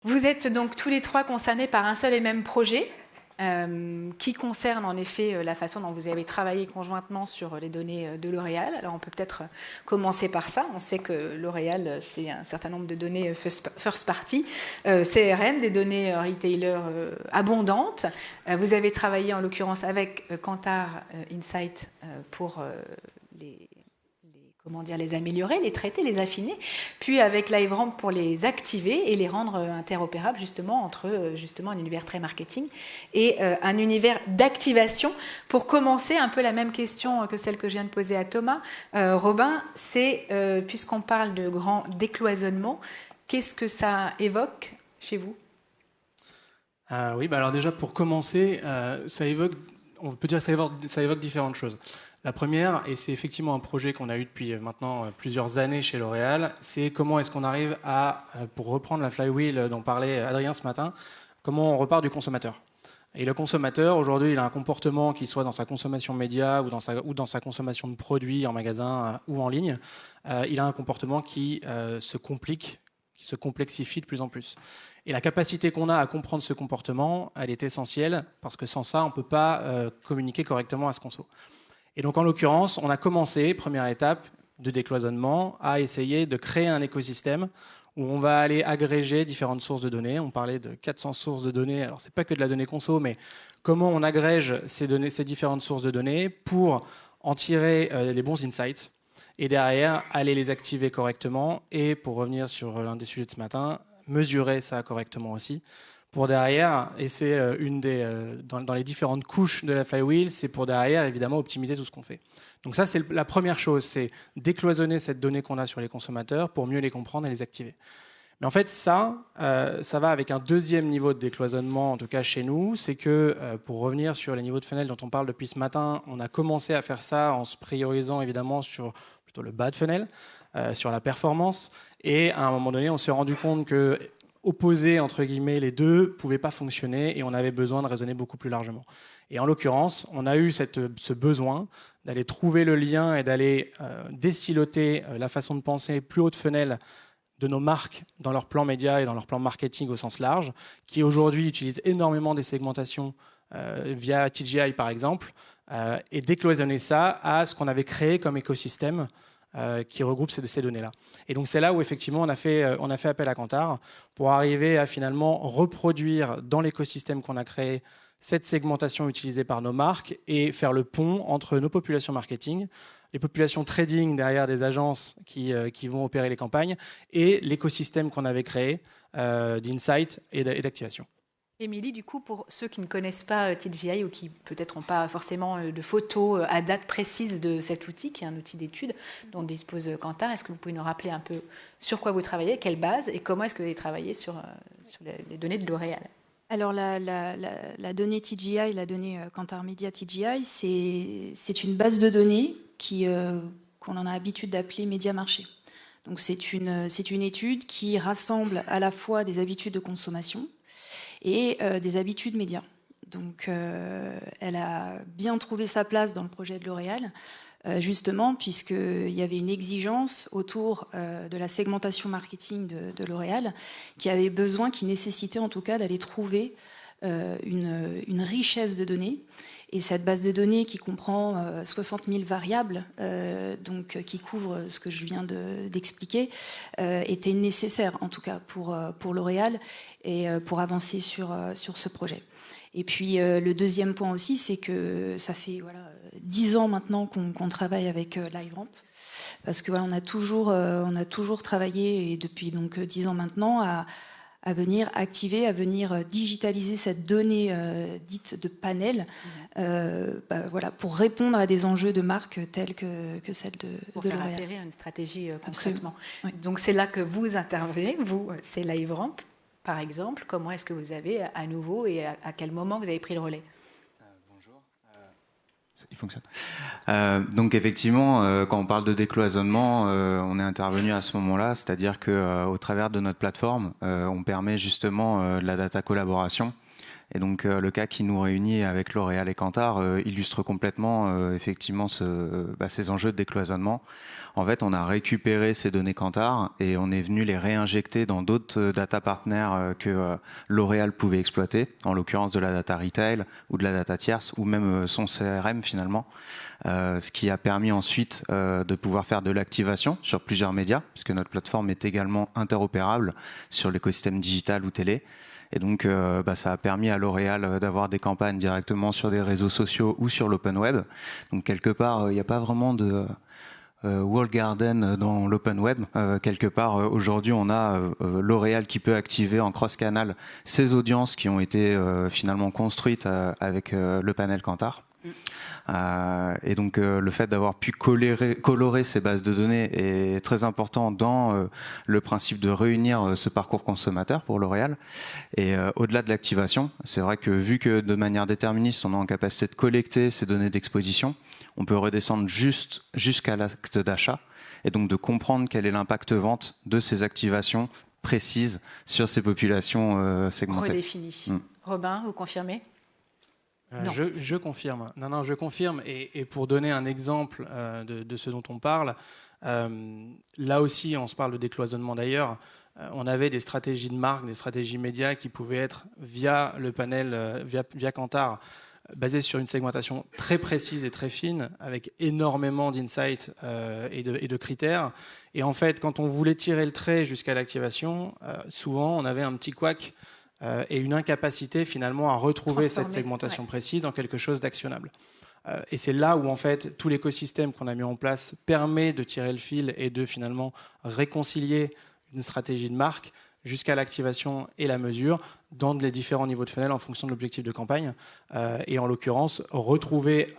Vous êtes donc tous les trois concernés par un seul et même projet qui concerne en effet la façon dont vous avez travaillé conjointement sur les données de L'Oréal. Alors on peut peut-être commencer par ça. On sait que L'Oréal, c'est un certain nombre de données first party, CRM, des données retailer abondantes. Vous avez travaillé en l'occurrence avec Kantar Insight pour les améliorer, les traiter, les affiner, puis avec LiveRamp pour les activer et les rendre interopérables justement entre justement un univers très marketing et un univers d'activation. Pour commencer, un peu la même question que celle que je viens de poser à Thomas. Robin, c'est, puisqu'on parle de grand décloisonnement, qu'est-ce que ça évoque chez vous ? Oui, alors déjà pour commencer, on peut dire que ça évoque différentes choses. La première, et c'est effectivement un projet qu'on a eu depuis maintenant plusieurs années chez L'Oréal, c'est comment est-ce qu'on arrive à, pour reprendre la flywheel dont parlait Adrien ce matin, comment on repart du consommateur. Et le consommateur, aujourd'hui, il a un comportement qui soit dans sa consommation média ou dans sa consommation de produits en magasin ou en ligne, il a un comportement qui se complique, qui se complexifie de plus en plus. Et la capacité qu'on a à comprendre ce comportement, elle est essentielle, parce que sans ça, on ne peut pas communiquer correctement à ce conso. Et donc, en l'occurrence, on a commencé, première étape de décloisonnement, à essayer de créer un écosystème où on va aller agréger différentes sources de données. On parlait de 400 sources de données. Alors, ce n'est pas que de la donnée conso, mais comment on agrège ces différentes sources de données pour en tirer les bons insights et derrière, aller les activer correctement et, pour revenir sur l'un des sujets de ce matin, mesurer ça correctement aussi. Pour derrière, et c'est dans les différentes couches de la flywheel, c'est pour derrière, évidemment, optimiser tout ce qu'on fait. Donc ça, c'est la première chose, c'est décloisonner cette donnée qu'on a sur les consommateurs pour mieux les comprendre et les activer. Mais en fait, ça va avec un deuxième niveau de décloisonnement, en tout cas chez nous, c'est que, pour revenir sur les niveaux de funnel dont on parle depuis ce matin, on a commencé à faire ça en se priorisant évidemment sur plutôt le bas de funnel, sur la performance, et à un moment donné, on s'est rendu compte que opposer, entre guillemets, les deux ne pouvaient pas fonctionner et on avait besoin de raisonner beaucoup plus largement. Et en l'occurrence, on a eu ce besoin d'aller trouver le lien et d'aller désiloter la façon de penser plus haut de funnel de nos marques dans leur plan média et dans leur plan marketing au sens large, qui aujourd'hui utilisent énormément des segmentations via TGI par exemple, et décloisonner ça à ce qu'on avait créé comme écosystème qui regroupe ces données-là. Et donc c'est là où effectivement on a fait appel à Kantar pour arriver à finalement reproduire dans l'écosystème qu'on a créé cette segmentation utilisée par nos marques et faire le pont entre nos populations marketing, les populations trading derrière des agences qui vont opérer les campagnes et l'écosystème qu'on avait créé d'insight et d'activation. Émilie, du coup, pour ceux qui ne connaissent pas TGI ou qui peut-être n'ont pas forcément de photos à date précise de cet outil, qui est un outil d'étude dont dispose Kantar, est-ce que vous pouvez nous rappeler un peu sur quoi vous travaillez, quelle base, et comment est-ce que vous avez travaillé sur les données de L'Oréal ? Alors la donnée TGI, la donnée Kantar Media TGI, c'est une base de données qu'on en a l'habitude d'appeler média marché. Donc c'est une étude qui rassemble à la fois des habitudes de consommation et des habitudes médias. Donc elle a bien trouvé sa place dans le projet de L'Oréal, justement puisqu'il y avait une exigence autour de la segmentation marketing de L'Oréal qui nécessitait en tout cas d'aller trouver une richesse de données. Et cette base de données qui comprend 60 000 variables, qui couvre ce que je viens d'expliquer, était nécessaire en tout cas pour L'Oréal et pour avancer sur ce projet. Et puis le deuxième point aussi, c'est que ça fait 10 ans maintenant qu'on travaille avec LiveRamp, parce que on a toujours travaillé, et depuis donc 10 ans maintenant, à venir activer, à venir digitaliser cette donnée dite de panel, pour répondre à des enjeux de marque tels que celle de L'Oréal. Pour faire atterrir une stratégie concrètement. Oui. Donc c'est là que vous intervenez, c'est LiveRamp, par exemple. Comment est-ce que vous avez à nouveau et à quel moment vous avez pris le relais ? Bonjour. Il fonctionne. Donc effectivement, quand on parle de décloisonnement, on est intervenu à ce moment-là, c'est-à-dire que au travers de notre plateforme, on permet justement la data collaboration Et donc le cas qui nous réunit avec L'Oréal et Kantar illustre complètement effectivement ces enjeux de décloisonnement. En fait, on a récupéré ces données Kantar et on est venu les réinjecter dans d'autres data partners que L'Oréal pouvait exploiter, en l'occurrence de la data retail ou de la data tierce ou même son CRM finalement. Ce qui a permis ensuite de pouvoir faire de l'activation sur plusieurs médias, puisque notre plateforme est également interopérable sur l'écosystème digital ou télé. Et donc, ça a permis à L'Oréal d'avoir des campagnes directement sur des réseaux sociaux ou sur l'open web. Donc, quelque part, il n'y a pas vraiment de walled garden dans l'open web. Quelque part, aujourd'hui, on a L'Oréal qui peut activer en cross-canal ses audiences qui ont été finalement construites avec le panel Kantar. Et donc le fait d'avoir pu colorer ces bases de données est très important dans le principe de réunir ce parcours consommateur pour L'Oréal. Et au-delà de l'activation, c'est vrai que vu que de manière déterministe, on est en capacité de collecter ces données d'exposition, on peut redescendre jusqu'à l'acte d'achat et donc de comprendre quel est l'impact vente de ces activations précises sur ces populations segmentées. Redéfinies. Robin, vous confirmez ? Je confirme. Non, je confirme. Et pour donner un exemple de ce dont on parle, là aussi, on se parle de décloisonnement d'ailleurs. On avait des stratégies de marque, des stratégies médias qui pouvaient être via le panel, via Kantar, basées sur une segmentation très précise et très fine, avec énormément d'insights et de critères. Et en fait, quand on voulait tirer le trait jusqu'à l'activation, souvent, on avait un petit couac et une incapacité finalement à retrouver cette segmentation précise dans quelque chose d'actionnable. Et c'est là où en fait tout l'écosystème qu'on a mis en place permet de tirer le fil et de finalement réconcilier une stratégie de marque jusqu'à l'activation et la mesure dans les différents niveaux de funnel en fonction de l'objectif de campagne. Et en l'occurrence, retrouver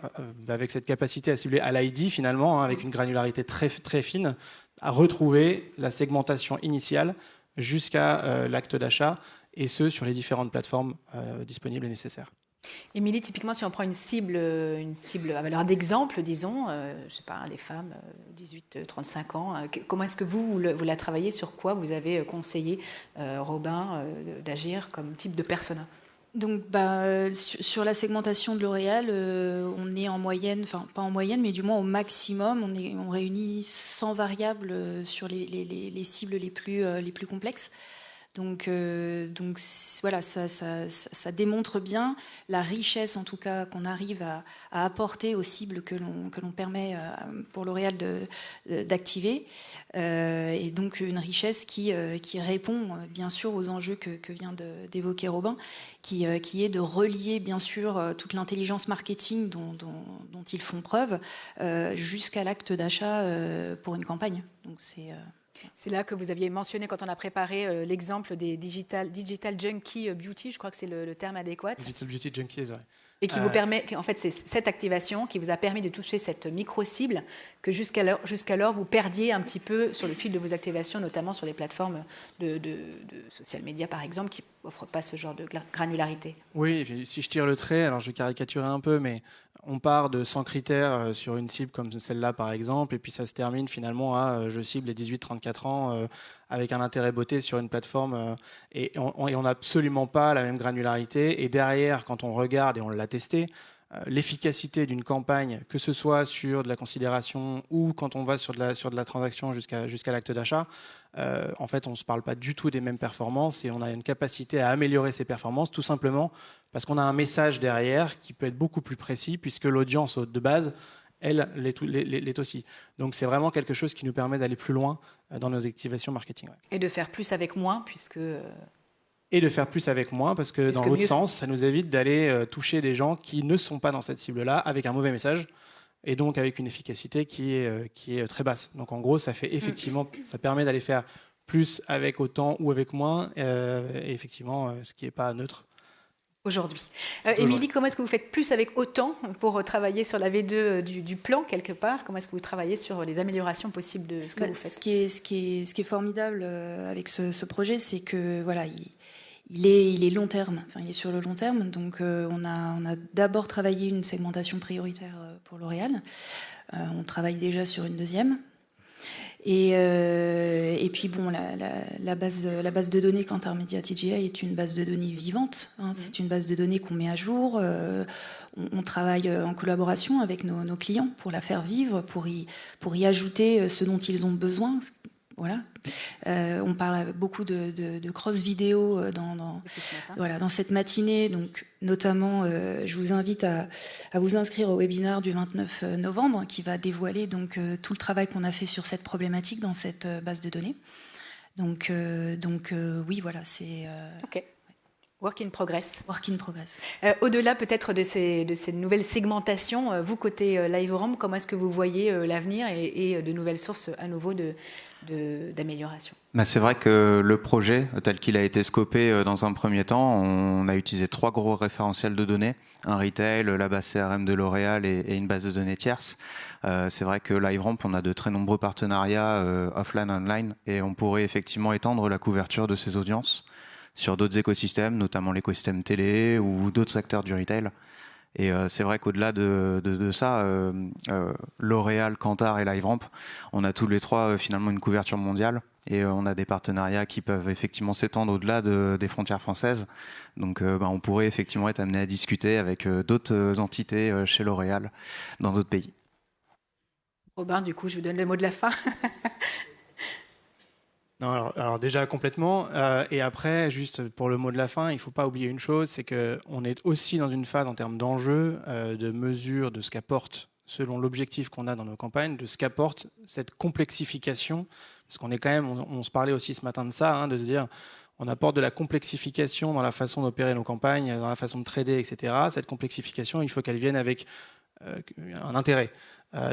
avec cette capacité à cibler à l'ID finalement, avec une granularité très, très fine, à retrouver la segmentation initiale jusqu'à l'acte d'achat, et ce, sur les différentes plateformes disponibles et nécessaires. Émilie, typiquement, si on prend une cible à valeur d'exemple, disons, je ne sais pas, les femmes 18-35 ans, comment est-ce que vous la travaillez? Sur quoi vous avez conseillé Robin d'agir comme type de persona? Donc, sur la segmentation de L'Oréal, on est en moyenne, enfin pas en moyenne, mais du moins au maximum, on réunit 100 variables sur les cibles les plus complexes. Donc voilà, ça démontre bien la richesse, en tout cas, qu'on arrive à apporter aux cibles que l'on permet pour L'Oréal d'activer. Et donc une richesse qui répond bien sûr aux enjeux que vient d'évoquer Robin, qui est de relier bien sûr toute l'intelligence marketing dont ils font preuve jusqu'à l'acte d'achat pour une campagne. Donc c'est là que vous aviez mentionné quand on a préparé l'exemple des digital junkie beauty, je crois que c'est le terme adéquat. Digital beauty junkies, ouais. Et qui vous permet, en fait, c'est cette activation qui vous a permis de toucher cette micro-cible que jusqu'alors vous perdiez un petit peu sur le fil de vos activations, notamment sur les plateformes de social media, par exemple, qui n'offrent pas ce genre de granularité. Oui, si je tire le trait, alors je vais caricaturer un peu, mais on part de 100 critères sur une cible comme celle-là, par exemple, et puis ça se termine finalement à je cible les 18-34 ans avec un intérêt beauté sur une plateforme et on n'a absolument pas la même granularité. Et derrière, quand on regarde, et on l'a testé, l'efficacité d'une campagne, que ce soit sur de la considération ou quand on va sur de la transaction jusqu'à l'acte d'achat, en fait, on ne se parle pas du tout des mêmes performances et on a une capacité à améliorer ces performances tout simplement parce qu'on a un message derrière qui peut être beaucoup plus précis puisque l'audience de base, elle, l'est aussi. Donc, c'est vraiment quelque chose qui nous permet d'aller plus loin dans nos activations marketing. Ouais. Et de faire plus avec moins puisque... Et de faire plus avec moins, parce que dans l'autre sens, ça nous évite d'aller toucher des gens qui ne sont pas dans cette cible-là avec un mauvais message, et donc avec une efficacité qui est très basse. Donc en gros, ça fait effectivement, ça permet d'aller faire plus avec autant ou avec moins, et effectivement, ce qui n'est pas neutre. Aujourd'hui. Émilie, comment est-ce que vous faites plus avec autant pour travailler sur la V2 du plan quelque part? Comment est-ce que vous travaillez sur les améliorations possibles de ce que vous faites? Ce qui est formidable avec ce projet, c'est que voilà, il est long terme. Enfin, il est sur le long terme. Donc, on a d'abord travaillé une segmentation prioritaire pour L'Oréal. On travaille déjà sur une deuxième. Et puis bon, la base de données Kantar Media TGI est une base de données vivante. C'est une base de données qu'on met à jour. On travaille en collaboration avec nos clients pour la faire vivre, pour y ajouter ce dont ils ont besoin. Voilà. On parle beaucoup de cross-vidéo dans cette matinée. Donc, notamment, je vous invite à vous inscrire au webinaire du 29 novembre qui va dévoiler donc, tout le travail qu'on a fait sur cette problématique dans cette base de données. Donc oui, voilà, c'est... OK. Work in progress. Work in progress. Au-delà peut-être de ces nouvelles segmentations, vous, côté LiveRamp, comment est-ce que vous voyez l'avenir et de nouvelles sources à nouveau d'amélioration? C'est vrai que le projet, tel qu'il a été scopé dans un premier temps, on a utilisé 3 gros référentiels de données, un retail, la base CRM de L'Oréal et une base de données tierce. C'est vrai que LiveRamp, on a de très nombreux partenariats offline, online, et on pourrait effectivement étendre la couverture de ces audiences sur d'autres écosystèmes, notamment l'écosystème télé ou d'autres acteurs du retail. Et c'est vrai qu'au-delà de ça, L'Oréal, Kantar et LiveRamp, on a tous les 3 finalement une couverture mondiale et on a des partenariats qui peuvent effectivement s'étendre au-delà des frontières françaises. Donc on pourrait effectivement être amené à discuter avec d'autres entités chez L'Oréal dans d'autres pays. Robin, du coup, je vous donne le mot de la fin. Non, alors déjà complètement. Et après, juste pour le mot de la fin, il ne faut pas oublier une chose, c'est qu'on est aussi dans une phase en termes d'enjeux, de mesure de ce qu'apporte, selon l'objectif qu'on a dans nos campagnes, de ce qu'apporte cette complexification. Parce qu'on est quand même, on se parlait aussi ce matin de ça, de se dire, on apporte de la complexification dans la façon d'opérer nos campagnes, dans la façon de trader, etc. Cette complexification, il faut qu'elle vienne avec un intérêt.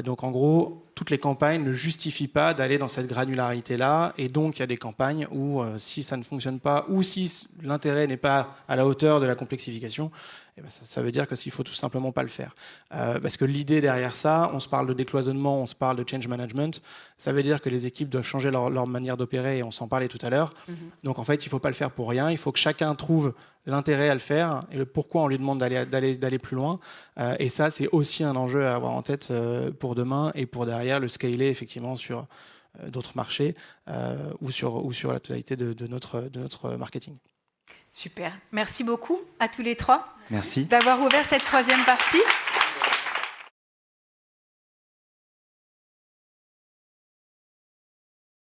Donc en gros, toutes les campagnes ne justifient pas d'aller dans cette granularité-là, et donc il y a des campagnes où si ça ne fonctionne pas, ou si l'intérêt n'est pas à la hauteur de la complexification, eh ben ça veut dire que s'il faut tout simplement pas le faire. Parce que l'idée derrière ça, on se parle de décloisonnement, on se parle de change management, ça veut dire que les équipes doivent changer leur manière d'opérer, et on s'en parlait tout à l'heure. Donc en fait, il ne faut pas le faire pour rien, il faut que chacun trouve l'intérêt à le faire et le pourquoi on lui demande d'aller plus loin. Et ça, c'est aussi un enjeu à avoir en tête pour demain et pour derrière le scaler effectivement sur d'autres marchés ou sur la totalité de notre marketing. Super. Merci beaucoup à tous les 3. Merci. D'avoir ouvert cette 3e partie.